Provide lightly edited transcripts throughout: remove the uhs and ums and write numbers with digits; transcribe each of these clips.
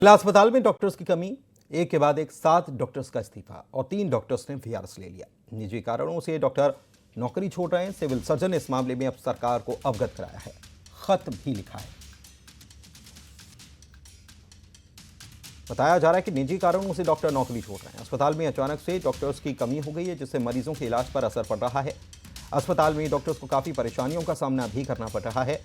जिला अस्पताल में डॉक्टर्स की कमी, एक के बाद एक 7 डॉक्टर्स का इस्तीफा और 3 डॉक्टर्स ने वीआरएस ले लिया। निजी कारणों से डॉक्टर नौकरी छोड़ रहे हैं। सिविल सर्जन ने इस मामले में अब सरकार को अवगत कराया है, खत भी लिखा है। बताया जा रहा है कि निजी कारणों से डॉक्टर नौकरी छोड़ रहे हैं। अस्पताल में अचानक से डॉक्टर्स की कमी हो गई है, जिससे मरीजों के इलाज पर असर पड़ रहा है। अस्पताल में डॉक्टर्स को काफी परेशानियों का सामना भी करना पड़ रहा है।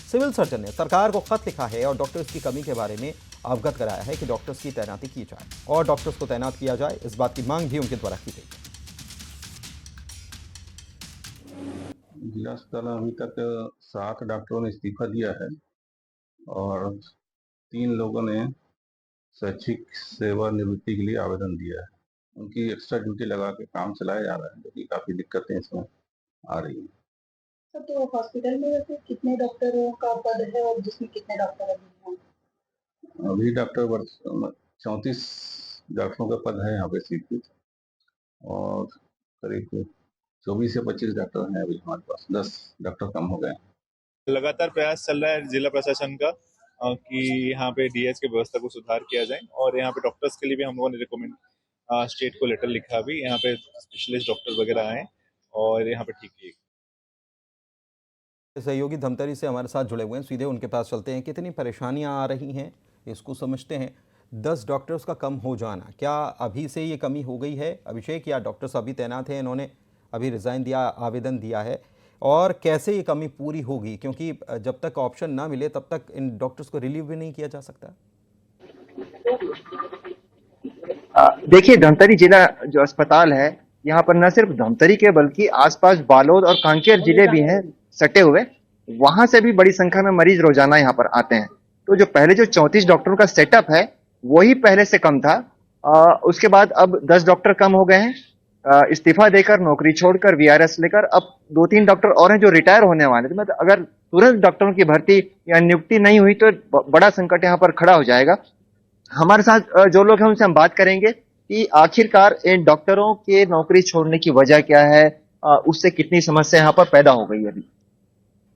सिविल सर्जन ने सरकार को खत लिखा है और डॉक्टर्स की कमी के बारे में अवगत कराया है कि डॉक्टर्स की तैनाती की जाए और डॉक्टर्स को तैनात किया जाए। इस बात की मांग भी उनके द्वारा की गई है। जिला अस्पताल में अभी तक 7 डॉक्टरों ने इस्तीफा दिया है और 3 लोगों ने स्वैच्छिक सेवानिवृत्ति के लिए आवेदन दिया है। उनकी एक्स्ट्रा ड्यूटी लगा के काम चलाया जा रहा है, जो कि काफ़ी दिक्कतें इसमें आ रही हैं। सर, तो हॉस्पिटल में वैसे कितने डॉक्टरों का पद है और जिसमें कितने डॉक्टर अभी हैं? अभी 34 डॉक्टरों का पद है यहाँ पे स्वीकृत और करीब 24 से 25 डॉक्टर हैं अभी हमारे पास। 10 डॉक्टर कम हो गए हैं। लगातार प्रयास चल रहा है जिला प्रशासन का कि यहाँ पे डीएच की व्यवस्था को सुधार किया जाए और यहाँ पे डॉक्टर्स के लिए भी हम लोगों ने रिकमेंड स्टेट को लेटर लिखा भी, यहाँ पे स्पेशलिस्ट डॉक्टर वगैरह आए और यहाँ पे ठीक किए। सहयोगी धमतरी से हमारे साथ जुड़े हुए हैं, सीधे उनके पास चलते हैं। कितनी परेशानियां आ रही हैं इसको समझते हैं। 10 डॉक्टर्स का कम हो जाना, क्या अभी से ये कमी हो गई है अभिषेक, या डॉक्टर्स अभी तैनात हैं, इन्होंने अभी रिज़ाइन दिया, आवेदन दिया है, और कैसे ये कमी पूरी होगी? क्योंकि जब तक ऑप्शन ना मिले तब तक इन डॉक्टर्स को रिलीव भी नहीं किया जा सकता। देखिए, धमतरी जिला जो अस्पताल है, यहाँ पर न सिर्फ धमतरी के बल्कि आसपास बालोद और कांकेर जिले भी हैं सटे हुए। वहां से भी बड़ी संख्या में मरीज रोजाना यहाँ पर आते हैं। तो जो पहले जो 34 डॉक्टरों का सेटअप है वही पहले से कम था। उसके बाद अब 10 डॉक्टर कम हो गए हैं। इस्तीफा देकर, नौकरी छोड़कर, वीआरएस लेकर अब 2-3 डॉक्टर और हैं जो रिटायर होने वाले थे। मतलब अगर तुरंत डॉक्टरों की भर्ती या नियुक्ति नहीं हुई तो बड़ा संकट यहाँ पर खड़ा हो जाएगा। हमारे साथ जो लोग हैं उनसे हम बात करेंगे कि आखिरकार इन डॉक्टरों के नौकरी छोड़ने की वजह क्या है, उससे कितनी समस्या यहाँ पर पैदा हो गई है। अभी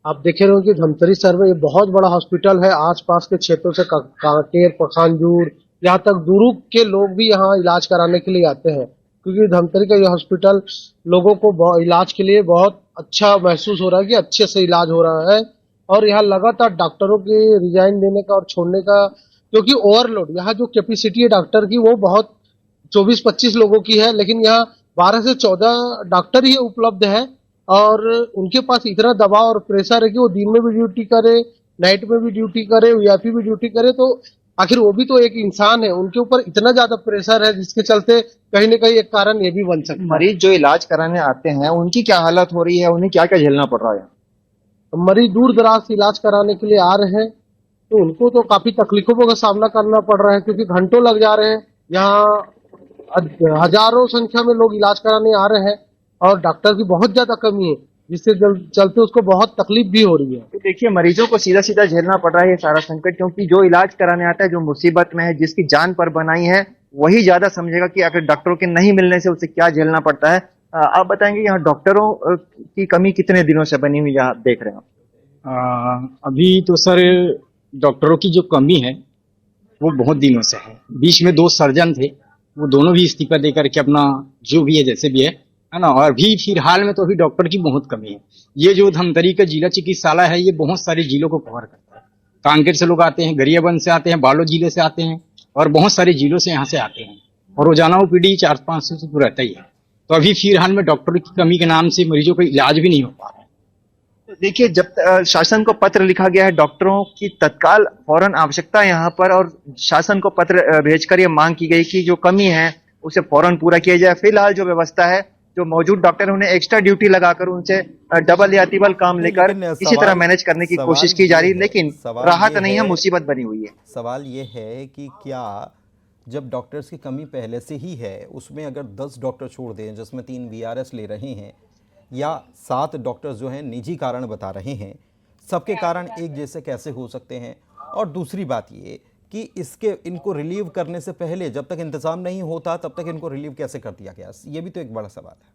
आप देखे रहे हो कि धमतरी शहर में ये बहुत बड़ा हॉस्पिटल है। आसपास के क्षेत्रों से कांकेर, पखानजूर, यहाँ तक दूर के लोग भी यहाँ इलाज कराने के लिए आते हैं, क्योंकि धमतरी का ये हॉस्पिटल लोगों को इलाज के लिए बहुत अच्छा महसूस हो रहा है कि अच्छे से इलाज हो रहा है। और यहाँ लगातार डॉक्टरों के रिजाइन देने का और छोड़ने का, क्योंकि ओवरलोड, यहाँ जो कैपेसिटी है डॉक्टर की वो बहुत 24-25 लोगों की है, लेकिन यहाँ 12 से 14 डॉक्टर ही उपलब्ध है और उनके पास इतना दबाव और प्रेशर है कि वो दिन में भी ड्यूटी करे, नाइट में भी ड्यूटी करे, वीआईपी भी ड्यूटी करे। तो आखिर वो भी तो एक इंसान है, उनके ऊपर इतना ज्यादा प्रेशर है जिसके चलते कहीं ना कहीं एक कारण ये भी बन सकता है। मरीज जो इलाज कराने आते हैं उनकी क्या हालत हो रही है, उन्हें क्या क्या झेलना पड़ रहा है? मरीज दूर दराज से इलाज कराने के लिए आ रहे हैं तो उनको तो काफी तकलीफों का सामना करना पड़ रहा है, क्योंकि घंटों लग जा रहे हैं। यहाँ हजारों संख्या में लोग इलाज कराने आ रहे हैं और डॉक्टर की बहुत ज्यादा कमी है, जिससे चलते उसको बहुत तकलीफ भी हो रही है। तो देखिए, मरीजों को सीधा सीधा झेलना पड़ रहा है ये सारा संकट, क्योंकि जो इलाज कराने आता है, जो मुसीबत में है, जिसकी जान पर बनाई है, वही ज्यादा समझेगा कि आखिर डॉक्टरों के नहीं मिलने से उसे क्या झेलना पड़ता है। आप बताएंगे यहाँ डॉक्टरों की कमी कितने दिनों से बनी हुई आप देख रहे हैं? अभी तो सर डॉक्टरों की जो कमी है वो बहुत दिनों से है। बीच में 2 सर्जन थे, वो दोनों भी इस्तीफा देकर के अपना जो भी है जैसे भी है ना। और भी फिलहाल में तो अभी डॉक्टर की बहुत कमी है। ये जो धमतरी का जिला चिकित्सालय है ये बहुत सारे जिलों को कवर करता है। कांकेर से लोग आते हैं, गरियाबंद से आते हैं, बालोद जिले से आते हैं और बहुत सारे जिलों से यहाँ से आते हैं। और रोजाना ओपीडी 400-500 से तो रहता ही है। तो अभी फिलहाल में डॉक्टरों की कमी के नाम से मरीजों का इलाज भी नहीं हो पा रहा है। देखिए, जब शासन को पत्र लिखा गया है, डॉक्टरों की तत्काल फौरन आवश्यकता यहाँ पर, और शासन को पत्र भेजकर ये मांग की गई कि जो कमी है उसे फौरन पूरा किया जाए। फिलहाल जो व्यवस्था है, जो मौजूद डॉक्टर उन्हें एक्स्ट्रा ड्यूटी लगाकर उनसे डबल या ट्रिपल काम लेकर इसी तरह मैनेज करने की कोशिश की जा रही है, लेकिन राहत नहीं है, मुसीबत बनी हुई है। सवाल ये है कि क्या जब डॉक्टर्स की कमी पहले से ही है, उसमें अगर 10 डॉक्टर छोड़ दें जिसमें 3 वीआरएस ले रहे हैं, या 7 डॉक्टर्स जो हैं निजी कारण बता रहे हैं, सबके कारण एक जैसे कैसे हो सकते हैं? और दूसरी बात ये कि इनको रिलीव करने से पहले जब तक इंतजाम नहीं होता तब तक इनको रिलीव कैसे कर दिया गया? ये भी तो एक बड़ा सवाल है।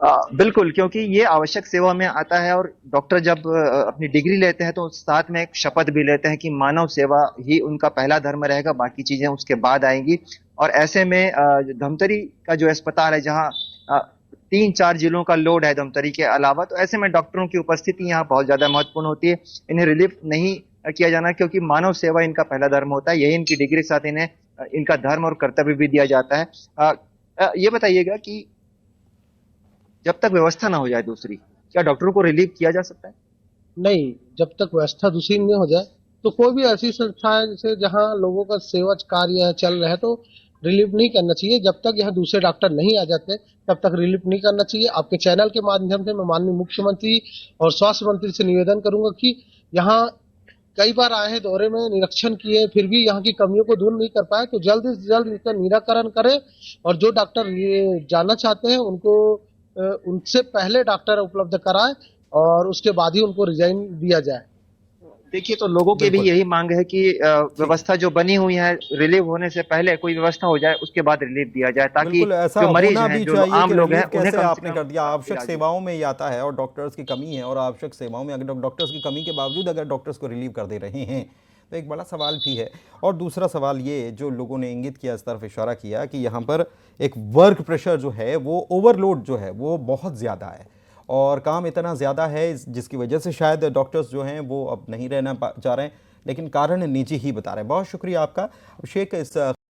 बिल्कुल, क्योंकि ये आवश्यक सेवा में आता है और डॉक्टर जब अपनी डिग्री लेते हैं तो साथ में एक शपथ भी लेते हैं कि मानव सेवा ही उनका पहला धर्म रहेगा, बाकी चीजें उसके बाद आएंगी। और ऐसे में धमतरी का जो अस्पताल है, जहाँ 3-4 जिलों का लोड है धमतरी के अलावा, तो ऐसे में डॉक्टरों की उपस्थिति यहाँ बहुत ज्यादा महत्वपूर्ण होती है। इन्हें रिलीफ नहीं किया जाना, क्योंकि मानव सेवा इनका पहला धर्म होता है। यही इनकी डिग्री के साथ इन्हें इनका धर्म और कर्तव्य भी दिया जाता है। ये बताइएगा कि जब तक व्यवस्था ना हो जाए दूसरी, क्या डॉक्टरों को रिलीव किया जा सकता है? नहीं, जब तक व्यवस्था दूसरी नहीं हो जाए तो कोई भी ऐसी संस्था है जैसे जहाँ लोगों का सेवा कार्य चल रहा है तो रिलीव नहीं करना चाहिए। जब तक यहाँ दूसरे डॉक्टर नहीं आ जाते तब तक रिलीव नहीं करना चाहिए। आपके चैनल के माध्यम से मैं माननीय मुख्यमंत्री और स्वास्थ्य मंत्री से निवेदन करूंगा कि यहाँ कई बार आए हैं, दौरे में निरीक्षण किए, फिर भी यहाँ की कमियों को दूर नहीं कर पाए, तो जल्द से जल्द इसका निराकरण करें और जो डॉक्टर ये जाना चाहते हैं उनको उनसे पहले डॉक्टर उपलब्ध कराएं और उसके बाद ही उनको रिजाइन दिया जाए। देखिए, तो लोगों की भी बिल्कुल। यही मांग है कि व्यवस्था जो बनी हुई है, रिलीव होने से पहले कोई व्यवस्था हो जाए, उसके बाद रिलीव दिया जाए, ताकि बिल्कुल ऐसा जो मरीज होना हैं, भी जो चाहिए आम कि लोग हैं, रिलीफ उन्हें कैसे कम से आपने कम कर दिया, आवश्यक इलाज सेवाओं में ही आता है और डॉक्टर्स की कमी है और आवश्यक सेवाओं में अगर डॉक्टर्स की कमी के बावजूद अगर डॉक्टर्स को रिलीव कर दे रहे हैं तो एक बड़ा सवाल भी है। और दूसरा सवाल ये, जो लोगों ने इंगित किया, इस तरफ इशारा किया कि यहाँ पर एक वर्क प्रेशर जो है वो ओवरलोड जो है वो बहुत ज़्यादा है और काम इतना ज़्यादा है जिसकी वजह से शायद डॉक्टर्स जो हैं वो अब नहीं रहना चाह रहे हैं, लेकिन कारण निजी ही बता रहे हैं। बहुत शुक्रिया आपका अभिषेक इस